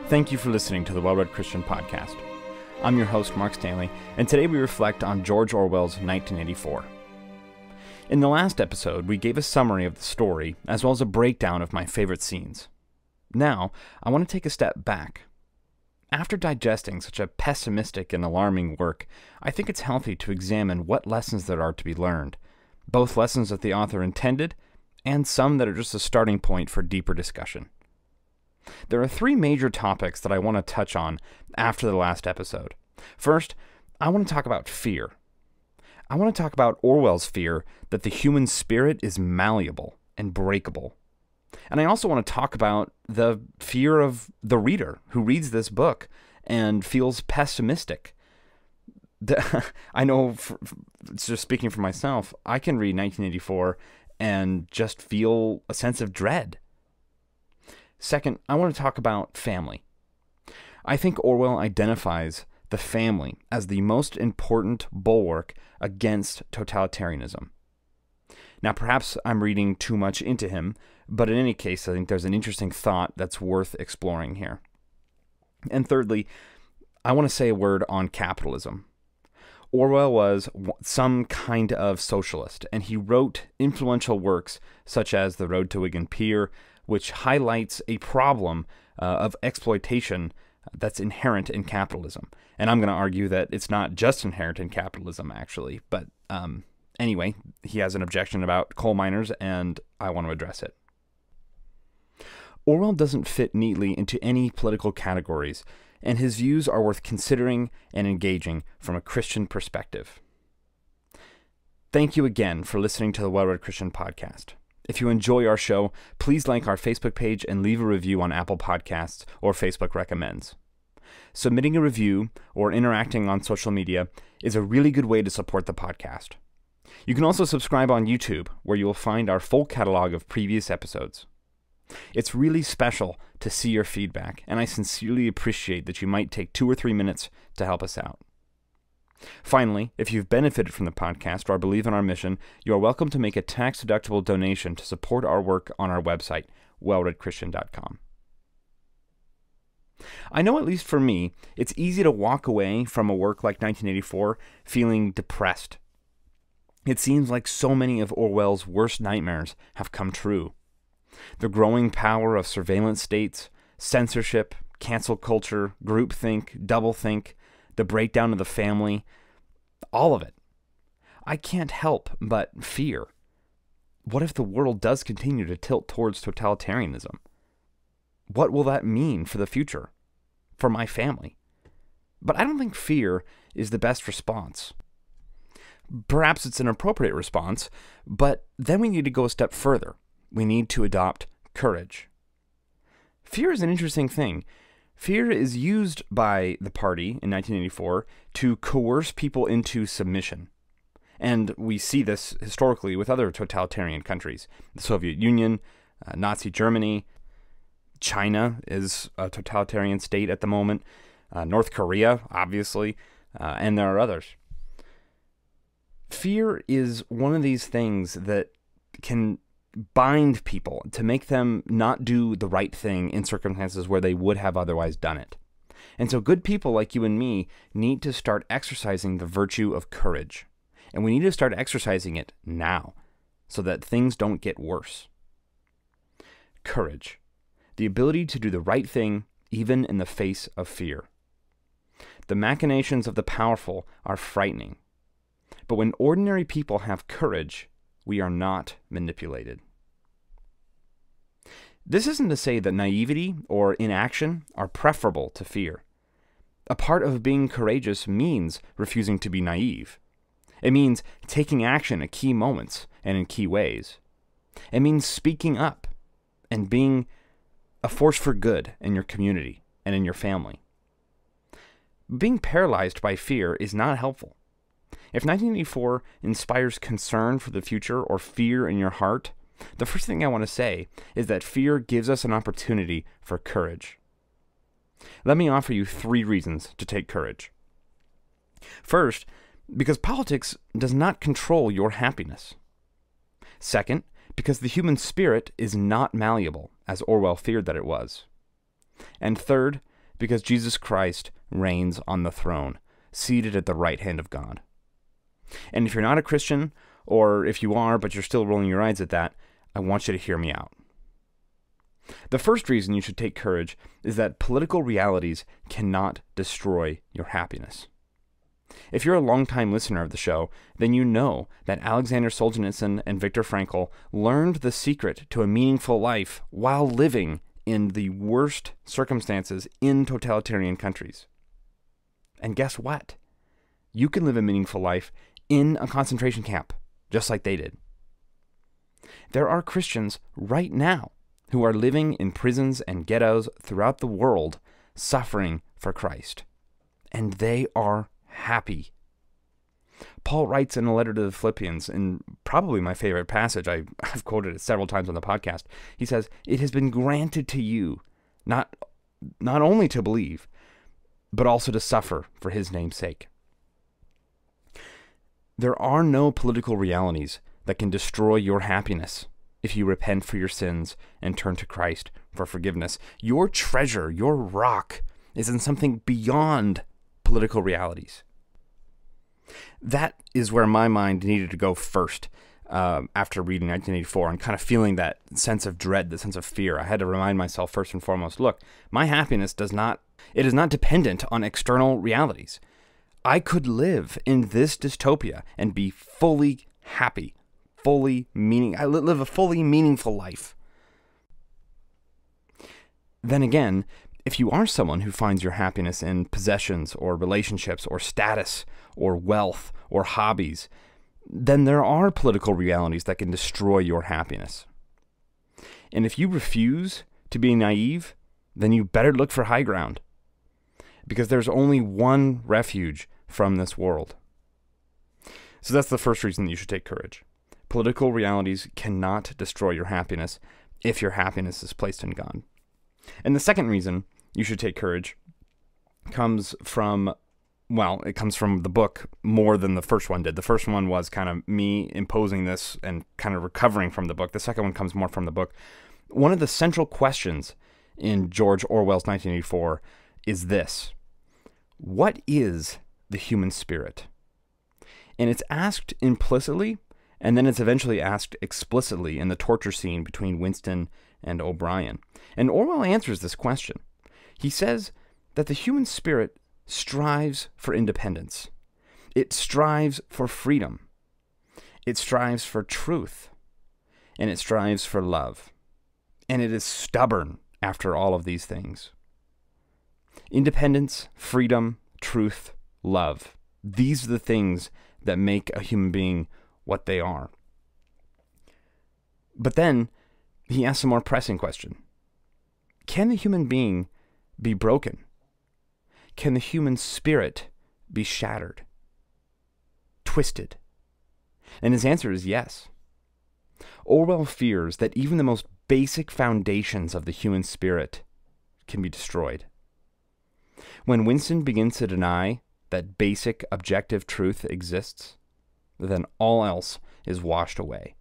Thank you for listening to the Well-Read Christian Podcast. I'm your host, Mark Stanley, and today we reflect on George Orwell's 1984. In the last episode, we gave a summary of the story, as well as a breakdown of my favorite scenes. Now, I want to take a step back. After digesting such a pessimistic and alarming work, I think it's healthy to examine what lessons there are to be learned, both lessons that the author intended, and some that are just a starting point for deeper discussion. There are three major topics that I want to touch on after the last episode. First, I want to talk about fear. I want to talk about Orwell's fear that the human spirit is malleable and breakable. And I also want to talk about the fear of the reader who reads this book and feels pessimistic. I know, just speaking for myself, I can read 1984 and just feel a sense of dread. Second, I want to talk about family. I think Orwell identifies the family as the most important bulwark against totalitarianism. Now, perhaps I'm reading too much into him, but in any case, I think there's an interesting thought that's worth exploring here. And thirdly, I want to say a word on capitalism. Orwell was some kind of socialist, and he wrote influential works such as The Road to Wigan Pier, which highlights a problem of exploitation that's inherent in capitalism. And I'm going to argue that it's not just inherent in capitalism, actually. But anyway, he has an objection about coal miners, and I want to address it. Orwell doesn't fit neatly into any political categories, and his views are worth considering and engaging from a Christian perspective. Thank you again for listening to the Well-Read Christian Podcast. If you enjoy our show, please like our Facebook page and leave a review on Apple Podcasts or Facebook Recommends. Submitting a review or interacting on social media is a really good way to support the podcast. You can also subscribe on YouTube, where you will find our full catalog of previous episodes. It's really special to see your feedback, and I sincerely appreciate that you might take 2 or 3 minutes to help us out. Finally, if you've benefited from the podcast or believe in our mission, you are welcome to make a tax-deductible donation to support our work on our website, wellreadchristian.com. I know, at least for me, it's easy to walk away from a work like 1984 feeling depressed. It seems like so many of Orwell's worst nightmares have come true. The growing power of surveillance states, censorship, cancel culture, groupthink, doublethink, the breakdown of the family, all of it. I can't help but fear. What if the world does continue to tilt towards totalitarianism? What will that mean for the future, for my family? But I don't think fear is the best response. Perhaps it's an appropriate response, but then we need to go a step further. We need to adopt courage. Fear is an interesting thing. Fear is used by the party in 1984 to coerce people into submission. And we see this historically with other totalitarian countries. The Soviet Union, Nazi Germany, China is a totalitarian state at the moment, North Korea, obviously, and there are others. Fear is one of these things that can bind people to make them not do the right thing in circumstances where they would have otherwise done it. And so good people like you and me need to start exercising the virtue of courage. And we need to start exercising it now so that things don't get worse. Courage. The ability to do the right thing even in the face of fear. The machinations of the powerful are frightening. But when ordinary people have courage, we are not manipulated. This isn't to say that naivety or inaction are preferable to fear. A part of being courageous means refusing to be naive. It means taking action at key moments and in key ways. It means speaking up and being a force for good in your community and in your family. Being paralyzed by fear is not helpful. If 1984 inspires concern for the future or fear in your heart, the first thing I want to say is that fear gives us an opportunity for courage. Let me offer you 3 reasons to take courage. First, because politics does not control your happiness. Second, because the human spirit is not malleable, as Orwell feared that it was. And third, because Jesus Christ reigns on the throne, seated at the right hand of God. And if you're not a Christian, or if you are, but you're still rolling your eyes at that, I want you to hear me out. The first reason you should take courage is that political realities cannot destroy your happiness. If you're a longtime listener of the show, then you know that Alexander Solzhenitsyn and Viktor Frankl learned the secret to a meaningful life while living in the worst circumstances in totalitarian countries. And guess what? You can live a meaningful life in a concentration camp, just like they did. There are Christians right now who are living in prisons and ghettos throughout the world, suffering for Christ. And they are happy. Paul writes in a letter to the Philippians, in probably my favorite passage, I've quoted it several times on the podcast, he says, "It has been granted to you not only to believe, but also to suffer for his name's sake." There are no political realities that can destroy your happiness if you repent for your sins and turn to Christ for forgiveness. Your treasure, your rock, is in something beyond political realities. That is where my mind needed to go first after reading 1984 and kind of feeling that sense of dread, the sense of fear. I had to remind myself first and foremost, look, my happiness is not dependent on external realities. I could live in this dystopia and be fully happy, I live a fully meaningful life. Then again, if you are someone who finds your happiness in possessions or relationships or status or wealth or hobbies, then there are political realities that can destroy your happiness. And if you refuse to be naive, then you better look for high ground, because there's only one refuge from this world. So that's the first reason that you should take courage. Political realities cannot destroy your happiness if your happiness is placed in God. And the second reason you should take courage comes from the book more than the first one did. The first one was kind of me imposing this and kind of recovering from the book. The second one comes more from the book. One of the central questions in George Orwell's 1984 is this: what is the human spirit? And it's asked implicitly, and then it's eventually asked explicitly in the torture scene between Winston and O'Brien. And Orwell answers this question. He says that the human spirit strives for independence. It strives for freedom. It strives for truth. And it strives for love. And it is stubborn after all of these things. Independence, freedom, truth, love. These are the things that make a human being what they are. But then he asks a more pressing question. Can the human being be broken? Can the human spirit be shattered, twisted? And his answer is yes. Orwell fears that even the most basic foundations of the human spirit can be destroyed. When Winston begins to deny that basic objective truth exists, then all else is washed away.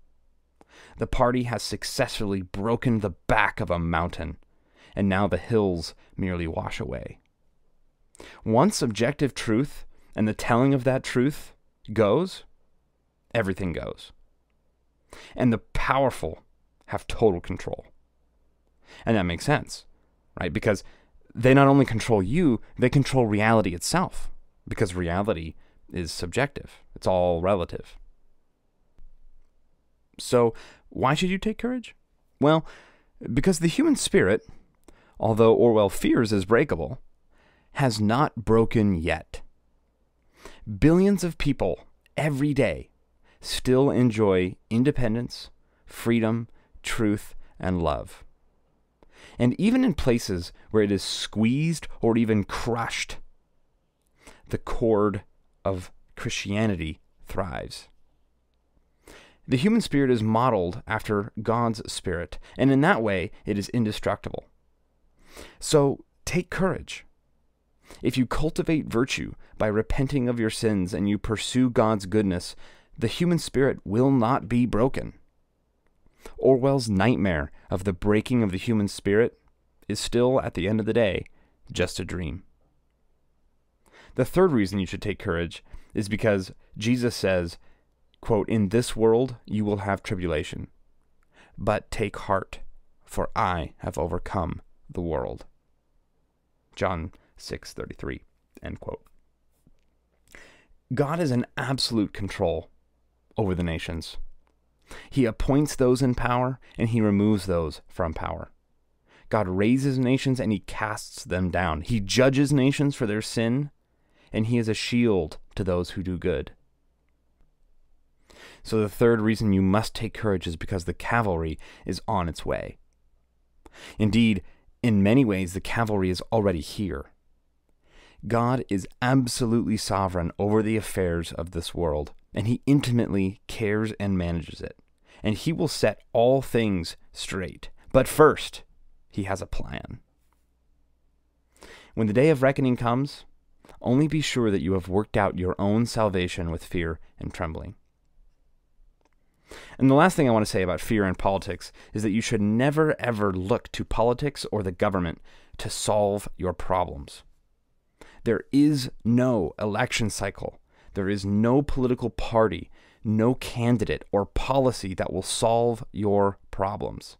The party has successfully broken the back of a mountain, and now the hills merely wash away. Once objective truth and the telling of that truth goes, everything goes. And the powerful have total control. And that makes sense, right? Because they not only control you, they control reality itself. Because reality is subjective. It's all relative. So, why should you take courage? Well, because the human spirit, although Orwell fears is breakable, has not broken yet. Billions of people every day still enjoy independence, freedom, truth, and love. And even in places where it is squeezed or even crushed, the cord of Christianity thrives. The human spirit is modeled after God's spirit, and in that way, it is indestructible. So, take courage. If you cultivate virtue by repenting of your sins and you pursue God's goodness, the human spirit will not be broken. Orwell's nightmare of the breaking of the human spirit is still, at the end of the day, just a dream. The third reason you should take courage is because Jesus says, quote, "In this world you will have tribulation, but take heart, for I have overcome the world." John 6:33, end quote. God is in absolute control over the nations. He appoints those in power, and he removes those from power. God raises nations, and he casts them down. He judges nations for their sin, and he is a shield to those who do good. So the third reason you must take courage is because the cavalry is on its way. Indeed, in many ways, the cavalry is already here. God is absolutely sovereign over the affairs of this world, and he intimately cares and manages it. And he will set all things straight. But first, he has a plan. When the day of reckoning comes, only be sure that you have worked out your own salvation with fear and trembling. And the last thing I want to say about fear and politics is that you should never, ever look to politics or the government to solve your problems. There is no election cycle. There is no political party, no candidate or policy that will solve your problems.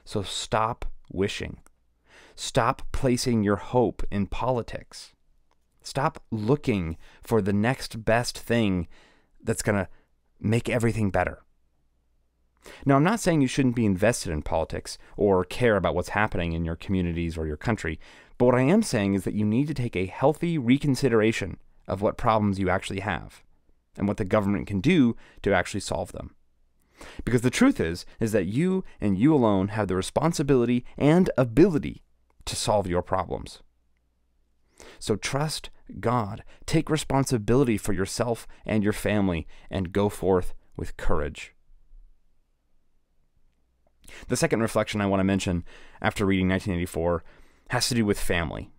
So stop wishing. Stop placing your hope in politics. Stop looking for the next best thing that's going to make everything better. Now, I'm not saying you shouldn't be invested in politics or care about what's happening in your communities or your country, but what I am saying is that you need to take a healthy reconsideration of what problems you actually have and what the government can do to actually solve them. Because the truth is that you and you alone have the responsibility and ability to solve your problems. So trust God, take responsibility for yourself and your family, and go forth with courage. The second reflection I want to mention after reading 1984 has to do with family.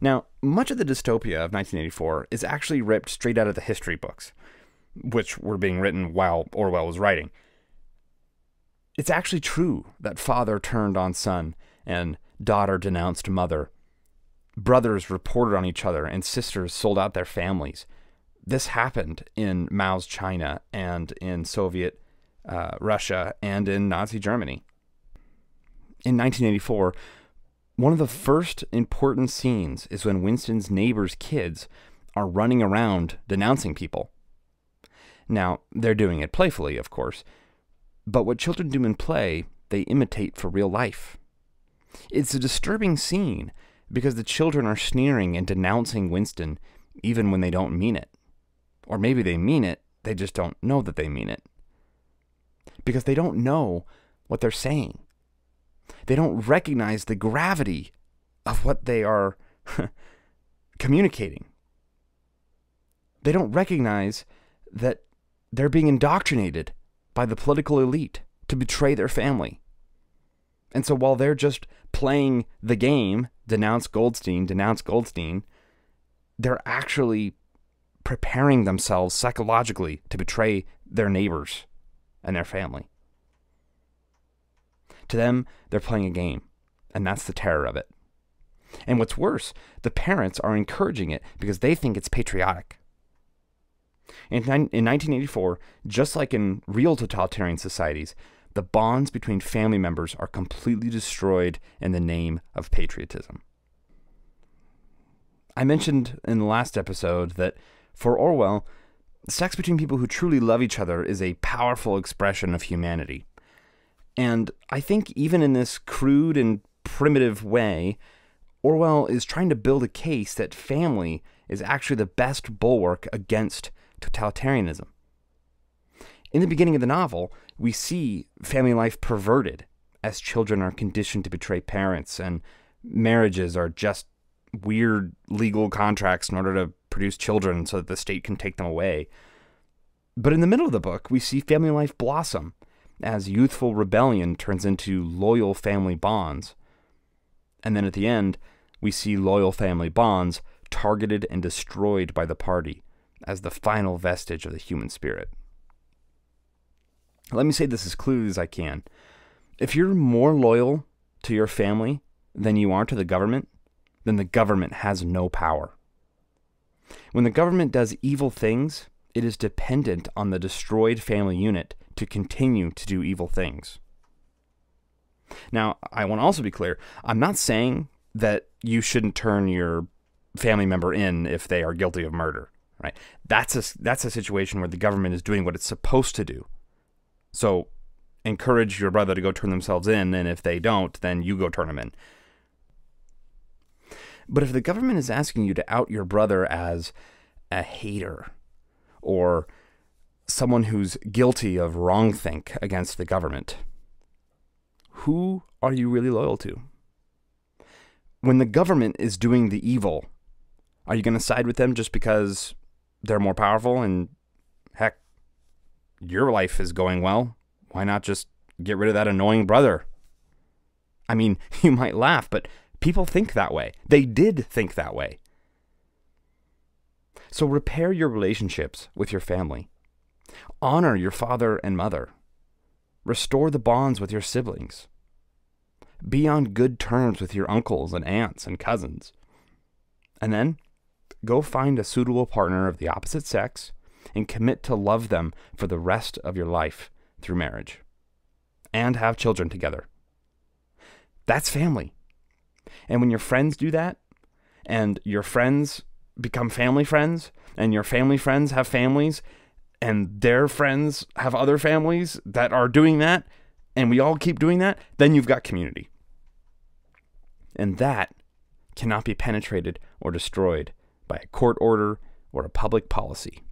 Now, much of the dystopia of 1984 is actually ripped straight out of the history books, which were being written while Orwell was writing. It's actually true that father turned on son and daughter denounced mother. Brothers reported on each other and sisters sold out their families. This happened in Mao's China and in Soviet Russia and in Nazi Germany. In 1984, one of the first important scenes is when Winston's neighbors' kids are running around denouncing people. Now, they're doing it playfully, of course, but what children do in play, they imitate for real life. It's a disturbing scene because the children are sneering and denouncing Winston even when they don't mean it. Or maybe they mean it, they just don't know that they mean it. Because they don't know what they're saying. They don't recognize the gravity of what they are communicating. They don't recognize that they're being indoctrinated by the political elite to betray their family. And so while they're just playing the game, denounce Goldstein, they're actually preparing themselves psychologically to betray their neighbors and their family. To them, they're playing a game, and that's the terror of it. And what's worse, the parents are encouraging it because they think it's patriotic. In 1984, just like in real totalitarian societies, the bonds between family members are completely destroyed in the name of patriotism. I mentioned in the last episode that for Orwell, sex between people who truly love each other is a powerful expression of humanity. And I think even in this crude and primitive way, Orwell is trying to build a case that family is actually the best bulwark against totalitarianism. In the beginning of the novel, we see family life perverted as children are conditioned to betray parents and marriages are just weird legal contracts in order to produce children so that the state can take them away. But in the middle of the book, we see family life blossom as youthful rebellion turns into loyal family bonds. And then at the end, we see loyal family bonds targeted and destroyed by the party as the final vestige of the human spirit. Let me say this as clearly as I can. If you're more loyal to your family than you are to the government, then the government has no power. When the government does evil things, it is dependent on the destroyed family unit to continue to do evil things. Now, I want to also be clear, I'm not saying that you shouldn't turn your family member in if they are guilty of murder, right? That's a situation where the government is doing what it's supposed to do. So encourage your brother to go turn themselves in, and if they don't, then you go turn them in. But if the government is asking you to out your brother as a hater or someone who's guilty of wrongthink against the government, who are you really loyal to? When the government is doing the evil, are you going to side with them just because they're more powerful and, heck, your life is going well? Why not just get rid of that annoying brother? I mean, you might laugh, but people think that way. They did think that way. So repair your relationships with your family. Honor your father and mother. Restore the bonds with your siblings. Be on good terms with your uncles and aunts and cousins. And then go find a suitable partner of the opposite sex and commit to love them for the rest of your life through marriage. And have children together. That's family. And when your friends do that, and your friends become family friends, and your family friends have families, and their friends have other families that are doing that, and we all keep doing that, then you've got community. And that cannot be penetrated or destroyed by a court order or a public policy.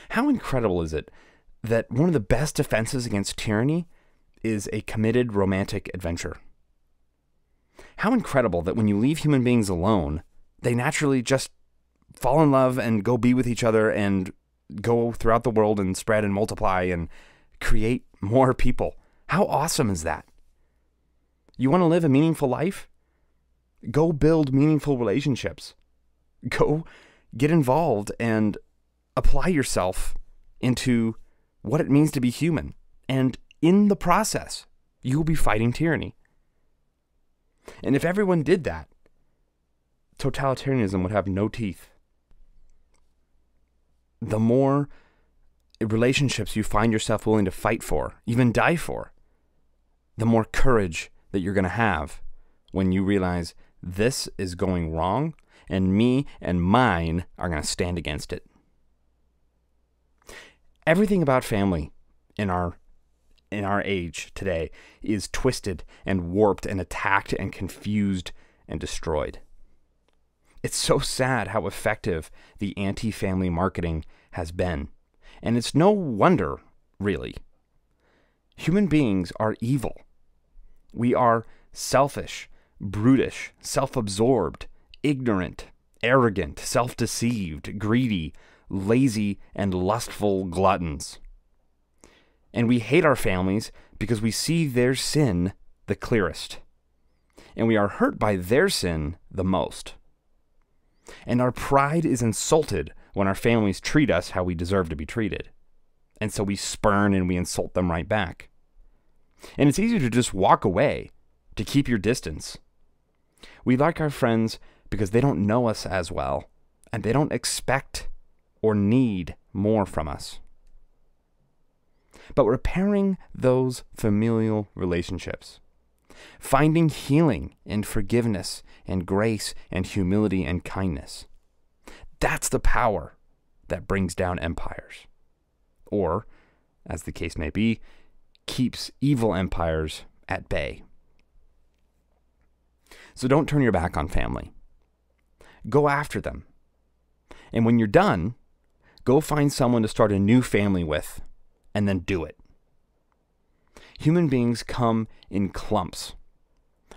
How incredible is it that one of the best defenses against tyranny is a committed romantic adventure? How incredible that when you leave human beings alone, they naturally just fall in love and go be with each other and go throughout the world and spread and multiply and create more people. How awesome is that? You want to live a meaningful life? Go build meaningful relationships. Go get involved and apply yourself into what it means to be human. And in the process, you will be fighting tyranny. And if everyone did that, totalitarianism would have no teeth. The more relationships you find yourself willing to fight for, even die for, the more courage that you're going to have when you realize this is going wrong and me and mine are going to stand against it. Everything about family in our age today is twisted and warped and attacked and confused and destroyed. It's so sad how effective the anti-family marketing has been. And it's no wonder, really. Human beings are evil. We are selfish, brutish, self-absorbed, ignorant, arrogant, self-deceived, greedy, lazy, and lustful gluttons. And we hate our families because we see their sin the clearest. And we are hurt by their sin the most. And our pride is insulted when our families treat us how we deserve to be treated. And so we spurn and we insult them right back. And it's easy to just walk away, to keep your distance. We like our friends because they don't know us as well, and they don't expect or need more from us. But repairing those familial relationships, finding healing and forgiveness and grace and humility and kindness, that's the power that brings down empires. Or, as the case may be, keeps evil empires at bay. So don't turn your back on family. Go after them. And when you're done, go find someone to start a new family with, and then do it. Human beings come in clumps.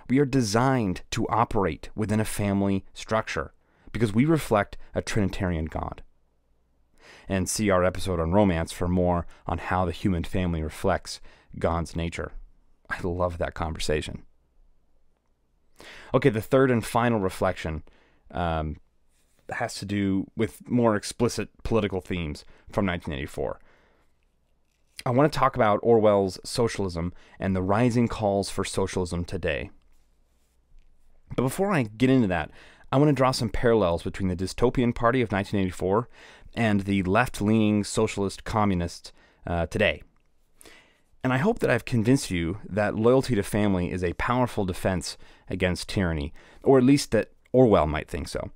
We are designed to operate within a family structure because we reflect a Trinitarian God. And see our episode on romance for more on how the human family reflects God's nature. I love that conversation. Okay, the third and final reflection has to do with more explicit political themes from 1984. I want to talk about Orwell's socialism and the rising calls for socialism today. But before I get into that, I want to draw some parallels between the dystopian party of 1984 and the left-leaning socialist communists today. And I hope that I've convinced you that loyalty to family is a powerful defense against tyranny, or at least that Orwell might think so.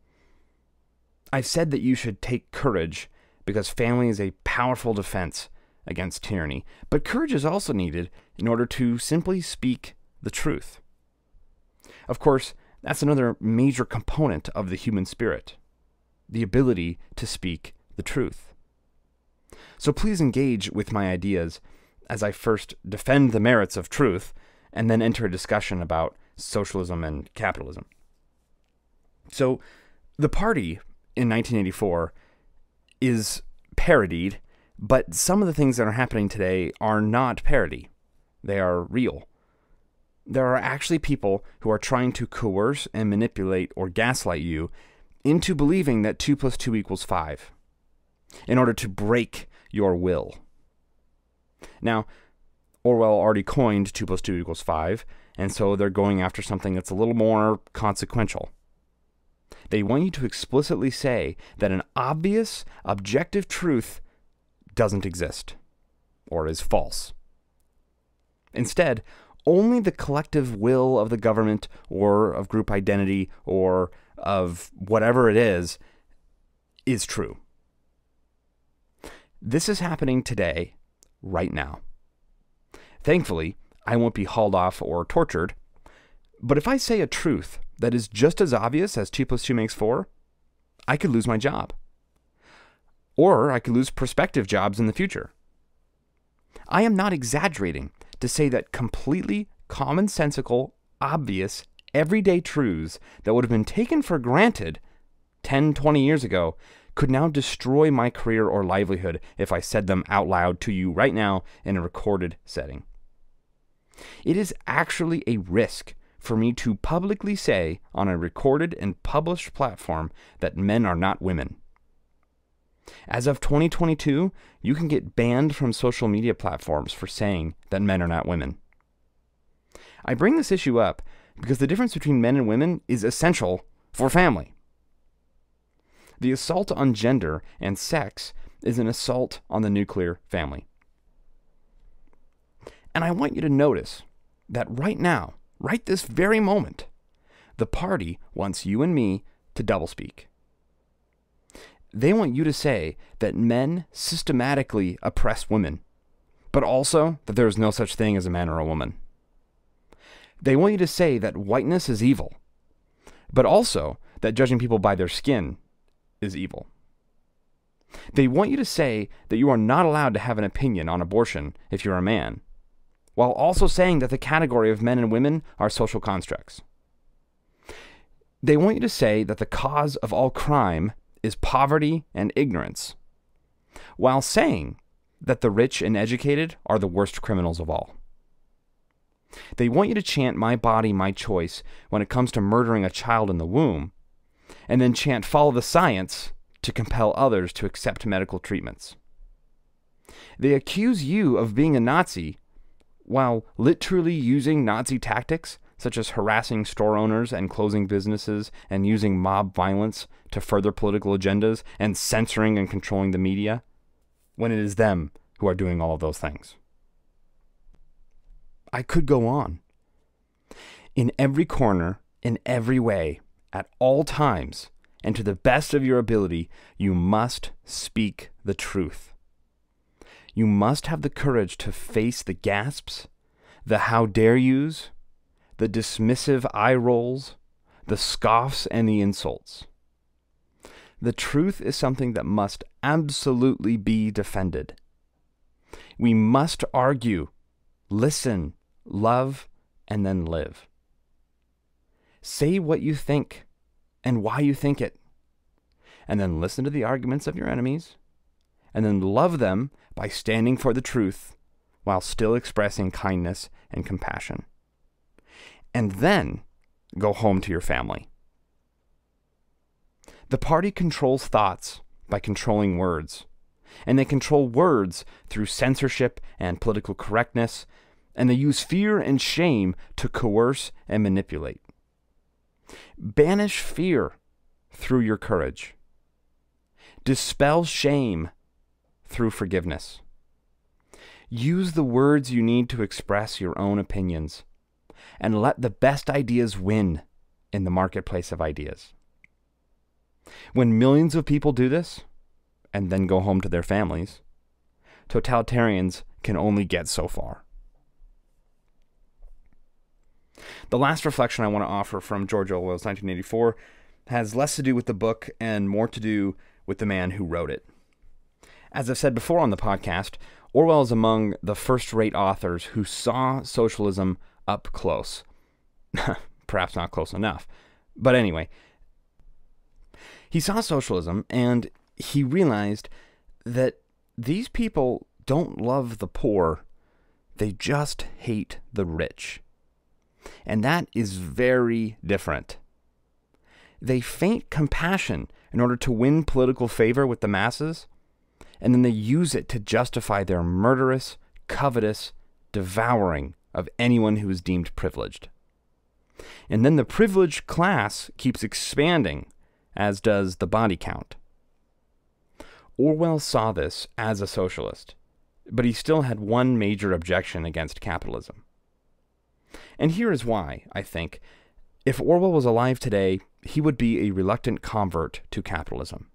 I've said that you should take courage because family is a powerful defense against tyranny, but courage is also needed in order to simply speak the truth. Of course, that's another major component of the human spirit, the ability to speak the truth. So please engage with my ideas as I first defend the merits of truth and then enter a discussion about socialism and capitalism. So the party in 1984 is parodied, but some of the things that are happening today are not parody. They are real. There are actually people who are trying to coerce and manipulate or gaslight you into believing that 2 + 2 = 5 in order to break your will. Now, Orwell already coined 2 + 2 = 5, and so they're going after something that's a little more consequential. They want you to explicitly say that an obvious, objective truth doesn't exist or is false. Instead, only the collective will of the government or of group identity or of whatever it is true. This is happening today, right now. Thankfully, I won't be hauled off or tortured, but if I say a truth that is just as obvious as 2 + 2 = 4, I could lose my job. Or I could lose prospective jobs in the future. I am not exaggerating to say that completely commonsensical, obvious, everyday truths that would have been taken for granted 10, 20 years ago could now destroy my career or livelihood if I said them out loud to you right now in a recorded setting. It is actually a risk for me to publicly say on a recorded and published platform that men are not women. As of 2022, you can get banned from social media platforms for saying that men are not women. I bring this issue up because the difference between men and women is essential for family. The assault on gender and sex is an assault on the nuclear family. And I want you to notice that right now, right this very moment, the party wants you and me to doublespeak. They want you to say that men systematically oppress women, but also that there is no such thing as a man or a woman. They want you to say that whiteness is evil, but also that judging people by their skin is evil. They want you to say that you are not allowed to have an opinion on abortion if you're a man, while also saying that the category of men and women are social constructs. They want you to say that the cause of all crime is poverty and ignorance, while saying that the rich and educated are the worst criminals of all. They want you to chant "my body, my choice" when it comes to murdering a child in the womb, and then chant "follow the science" to compel others to accept medical treatments. They accuse you of being a Nazi while literally using Nazi tactics such as harassing store owners and closing businesses and using mob violence to further political agendas and censoring and controlling the media, when it is them who are doing all of those things. I could go on. In every corner, in every way, at all times, and to the best of your ability, you must speak the truth. You must have the courage to face the gasps, the how dare yous, the dismissive eye rolls, the scoffs, and the insults. The truth is something that must absolutely be defended. We must argue, listen, love, and then live. Say what you think and why you think it, and then listen to the arguments of your enemies, and then love them by standing for the truth while still expressing kindness and compassion. And then go home to your family. The party controls thoughts by controlling words, and they control words through censorship and political correctness, and they use fear and shame to coerce and manipulate. Banish fear through your courage. Dispel shame through forgiveness. Use the words you need to express your own opinions, and let the best ideas win in the marketplace of ideas. When millions of people do this, and then go home to their families, totalitarians can only get so far. The last reflection I want to offer from George Orwell's 1984 has less to do with the book and more to do with the man who wrote it. As I've said before on the podcast, Orwell is among the first-rate authors who saw socialism up close. Perhaps not close enough. But anyway, he saw socialism and he realized that these people don't love the poor, they just hate the rich. And that is very different. They feign compassion in order to win political favor with the masses, and then they use it to justify their murderous, covetous devouring of anyone who is deemed privileged. And then the privileged class keeps expanding, as does the body count. Orwell saw this as a socialist, but he still had one major objection against capitalism. And here is why, I think. If Orwell was alive today, he would be a reluctant convert to capitalism.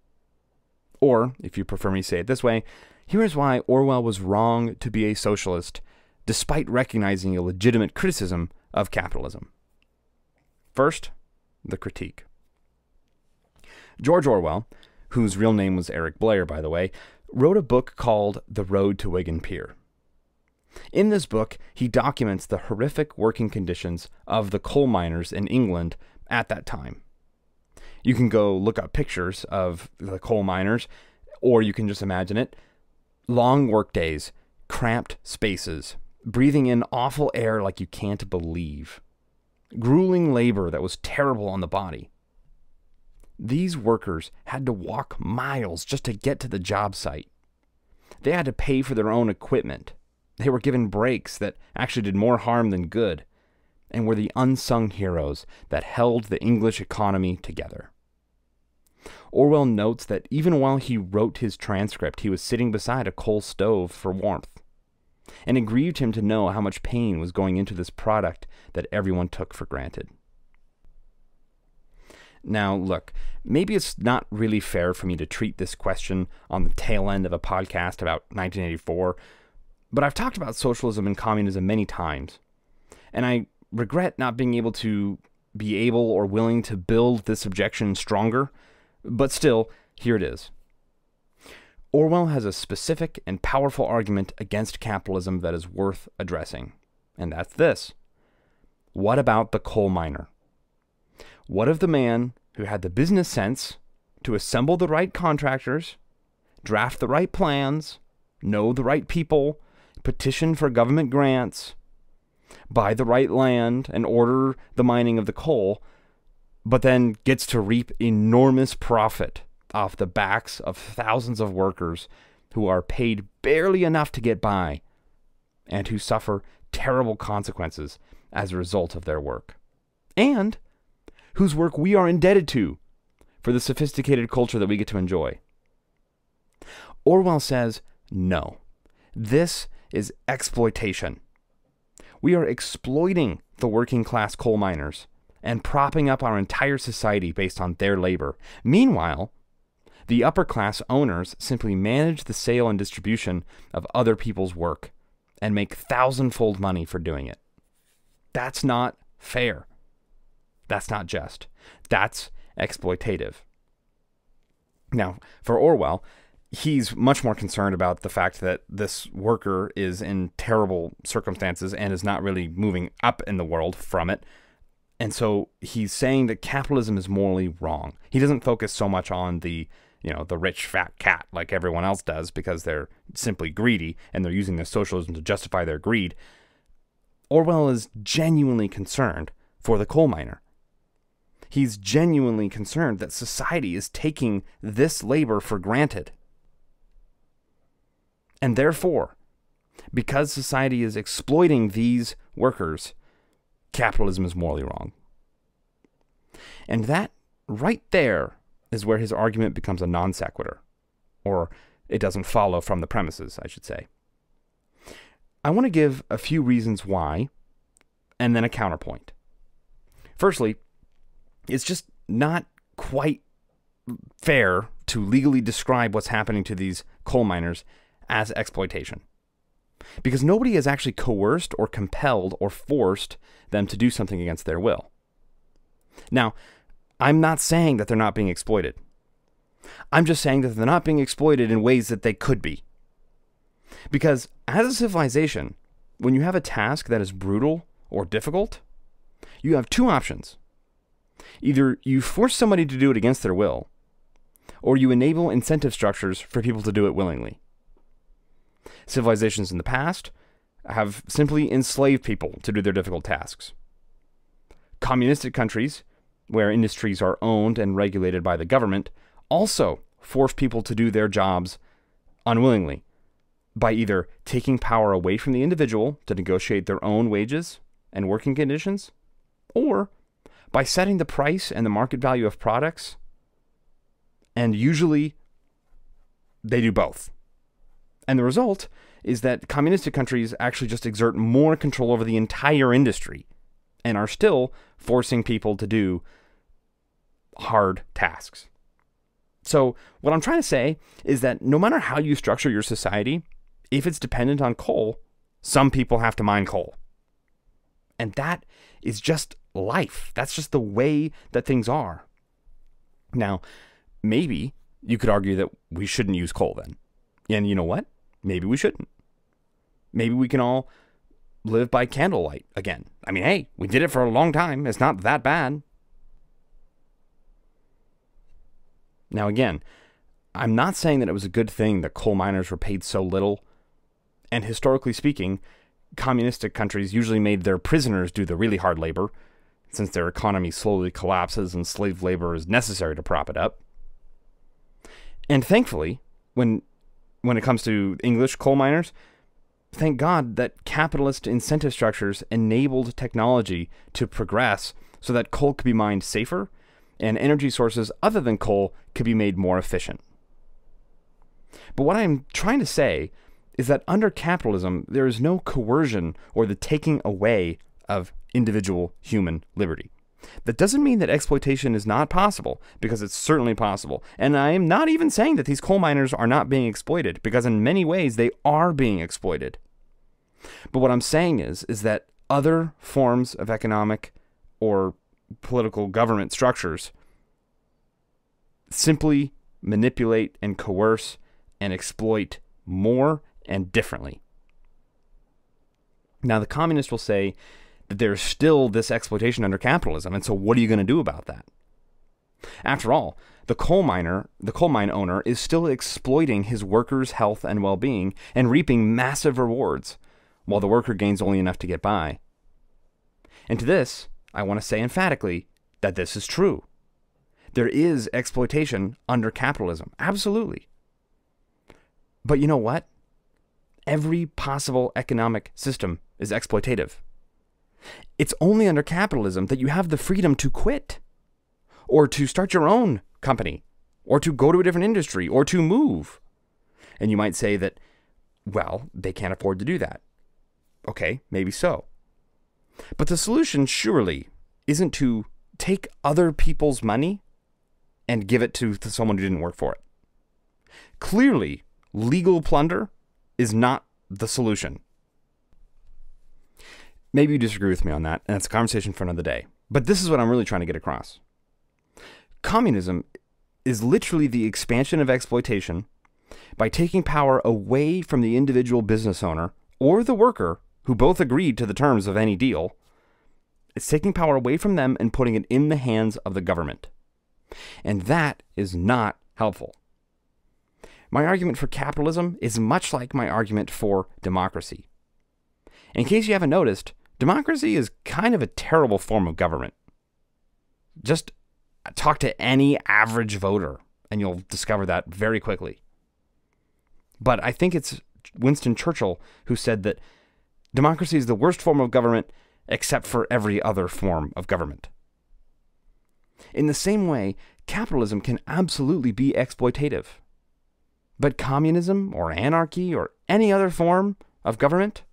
Or, if you prefer me to say it this way, here is why Orwell was wrong to be a socialist, despite recognizing a legitimate criticism of capitalism. First, the critique. George Orwell, whose real name was Eric Blair, by the way, wrote a book called The Road to Wigan Pier. In this book, he documents the horrific working conditions of the coal miners in England at that time. You can go look up pictures of the coal miners, or you can just imagine it. Long work days, cramped spaces, breathing in awful air like you can't believe. Grueling labor that was terrible on the body. These workers had to walk miles just to get to the job site. They had to pay for their own equipment. They were given breaks that actually did more harm than good, and were the unsung heroes that held the English economy together. Orwell notes that even while he wrote his transcript, he was sitting beside a coal stove for warmth, and it grieved him to know how much pain was going into this product that everyone took for granted. Now, look, maybe it's not really fair for me to treat this question on the tail end of a podcast about 1984, but I've talked about socialism and communism many times, and I regret not being able to be able or willing to build this objection stronger, but still, here it is. Orwell has a specific and powerful argument against capitalism that is worth addressing, and that's this. What about the coal miner? What of the man who had the business sense to assemble the right contractors, draft the right plans, know the right people, petition for government grants, buy the right land, and order the mining of the coal, but then gets to reap enormous profit off the backs of thousands of workers who are paid barely enough to get by and who suffer terrible consequences as a result of their work, and whose work we are indebted to for the sophisticated culture that we get to enjoy. Orwell says, no, this is exploitation. We are exploiting the working class coal miners and propping up our entire society based on their labor. Meanwhile, the upper class owners simply manage the sale and distribution of other people's work and make thousandfold money for doing it. That's not fair. That's not just. That's exploitative. Now, for Orwell, he's much more concerned about the fact that this worker is in terrible circumstances and is not really moving up in the world from it. And so he's saying that capitalism is morally wrong. He doesn't focus so much on the rich fat cat like everyone else does because they're simply greedy and they're using their socialism to justify their greed. Orwell is genuinely concerned for the coal miner. He's genuinely concerned that society is taking this labor for granted. And therefore, because society is exploiting these workers, capitalism is morally wrong. And that right there is where his argument becomes a non sequitur, or it doesn't follow from the premises, I should say. I want to give a few reasons why, and then a counterpoint. Firstly, it's just not quite fair to legally describe what's happening to these coal miners as exploitation, because nobody has actually coerced or compelled or forced them to do something against their will. Now, I'm not saying that they're not being exploited. I'm just saying that they're not being exploited in ways that they could be. Because as a civilization, when you have a task that is brutal or difficult, you have two options. Either you force somebody to do it against their will, or you enable incentive structures for people to do it willingly. Civilizations in the past have simply enslaved people to do their difficult tasks. Communistic countries, where industries are owned and regulated by the government, also force people to do their jobs unwillingly by either taking power away from the individual to negotiate their own wages and working conditions, or by setting the price and the market value of products, and usually they do both. And the result is that communistic countries actually just exert more control over the entire industry and are still forcing people to do hard tasks. So what I'm trying to say is that no matter how you structure your society, if it's dependent on coal, some people have to mine coal. And that is just life. That's just the way that things are. Now, maybe you could argue that we shouldn't use coal then. And you know what? Maybe we shouldn't. Maybe we can all live by candlelight again. I mean, hey, we did it for a long time. It's not that bad. Now, again, I'm not saying that it was a good thing that coal miners were paid so little. And historically speaking, communistic countries usually made their prisoners do the really hard labor, since their economy slowly collapses and slave labor is necessary to prop it up. And thankfully, when it comes to English coal miners, thank God that capitalist incentive structures enabled technology to progress so that coal could be mined safer and energy sources other than coal could be made more efficient. But what I'm trying to say is that under capitalism, there is no coercion or the taking away of individual human liberty. That doesn't mean that exploitation is not possible, because it's certainly possible. And I am not even saying that these coal miners are not being exploited, because in many ways they are being exploited. But what I'm saying is that other forms of economic or political government structures simply manipulate and coerce and exploit more and differently. Now, the communists will say that there's still this exploitation under capitalism, and so what are you going to do about that? After all, the coal mine owner is still exploiting his workers' health and well-being and reaping massive rewards, while the worker gains only enough to get by. And to this, I want to say emphatically that this is true. There is exploitation under capitalism, absolutely. But you know what? Every possible economic system is exploitative. It's only under capitalism that you have the freedom to quit, or to start your own company, or to go to a different industry, or to move. And you might say that, well, they can't afford to do that. Okay, maybe so. But the solution surely isn't to take other people's money and give it to someone who didn't work for it. Clearly, legal plunder is not the solution. Maybe you disagree with me on that, and it's a conversation for another day. But this is what I'm really trying to get across. Communism is literally the expansion of exploitation by taking power away from the individual business owner or the worker who both agreed to the terms of any deal. It's taking power away from them and putting it in the hands of the government. And that is not helpful. My argument for capitalism is much like my argument for democracy. In case you haven't noticed, democracy is kind of a terrible form of government. Just talk to any average voter and you'll discover that very quickly. But I think it's Winston Churchill who said that democracy is the worst form of government except for every other form of government. In the same way, capitalism can absolutely be exploitative. But communism or anarchy or any other form of government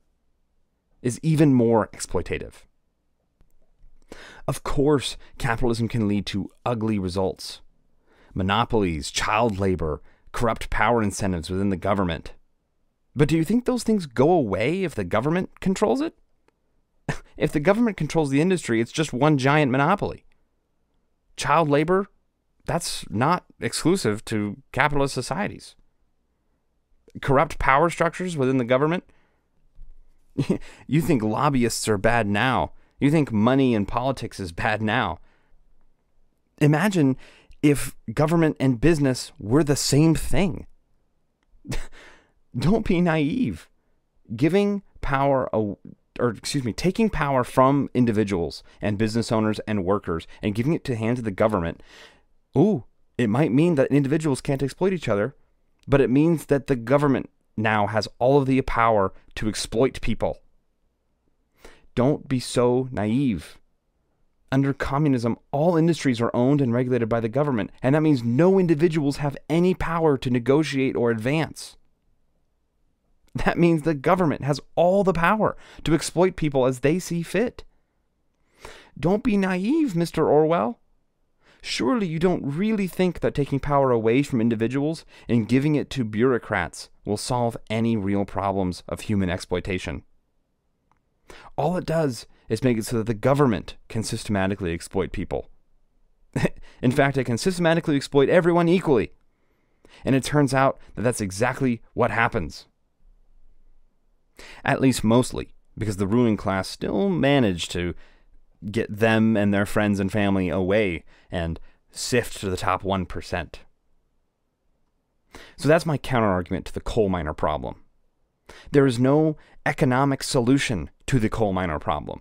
is even more exploitative. Of course, capitalism can lead to ugly results. Monopolies, child labor, corrupt power incentives within the government. But do you think those things go away if the government controls it? If the government controls the industry, it's just one giant monopoly. Child labor, that's not exclusive to capitalist societies. Corrupt power structures within the government? You think lobbyists are bad now. You think money and politics is bad now. Imagine if government and business were the same thing. Don't be naive. Taking power from individuals and business owners and workers and giving it to the hands of the government, it might mean that individuals can't exploit each other, but it means that the government now has all of the power to exploit people. Don't be so naive. Under communism, all industries are owned and regulated by the government, and that means no individuals have any power to negotiate or advance. That means the government has all the power to exploit people as they see fit. Don't be naive, Mr. Orwell. Surely you don't really think that taking power away from individuals and giving it to bureaucrats will solve any real problems of human exploitation. All it does is make it so that the government can systematically exploit people. In fact, it can systematically exploit everyone equally. And it turns out that that's exactly what happens. At least mostly, because the ruling class still managed to get them and their friends and family away and sift to the top 1%. So that's my counterargument to the coal miner problem. There is no economic solution to the coal miner problem.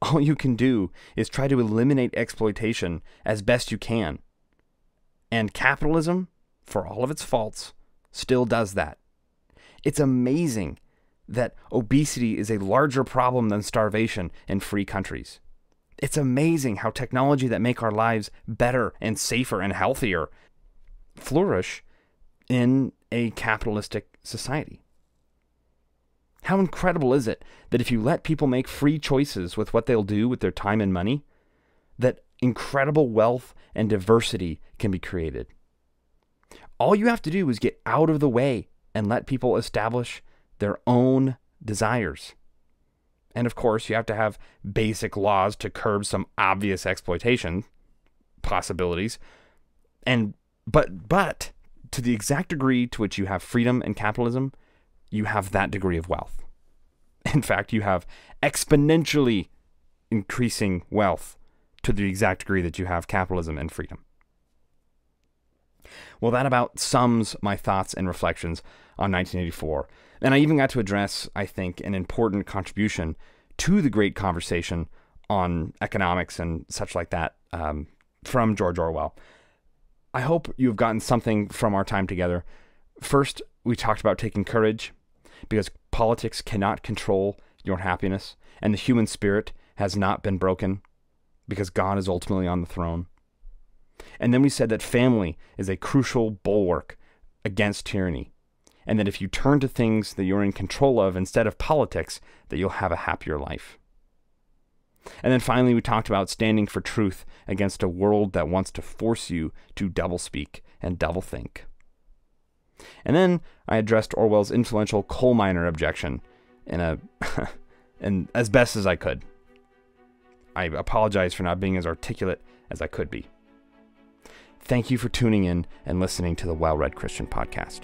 All you can do is try to eliminate exploitation as best you can. And capitalism, for all of its faults, still does that. It's amazing that obesity is a larger problem than starvation in free countries. It's amazing how technology that make our lives better and safer and healthier flourish in a capitalistic society. How incredible is it that if you let people make free choices with what they'll do with their time and money, that incredible wealth and diversity can be created? All you have to do is get out of the way and let people establish their own desires. And of course, you have to have basic laws to curb some obvious exploitation possibilities. But to the exact degree to which you have freedom and capitalism, you have that degree of wealth. In fact, you have exponentially increasing wealth to the exact degree that you have capitalism and freedom. Well, that about sums my thoughts and reflections on 1984. And I even got to address, I think, an important contribution to the great conversation on economics and such like that from George Orwell. I hope you've gotten something from our time together. First, we talked about taking courage, because politics cannot control your happiness, and the human spirit has not been broken, because God is ultimately on the throne. And then we said that family is a crucial bulwark against tyranny, and that if you turn to things that you're in control of instead of politics, that you'll have a happier life. And then finally, we talked about standing for truth against a world that wants to force you to doublespeak and doublethink. And then I addressed Orwell's influential coal miner objection and as best as I could. I apologize for not being as articulate as I could be. Thank you for tuning in and listening to the Well-Read Christian Podcast.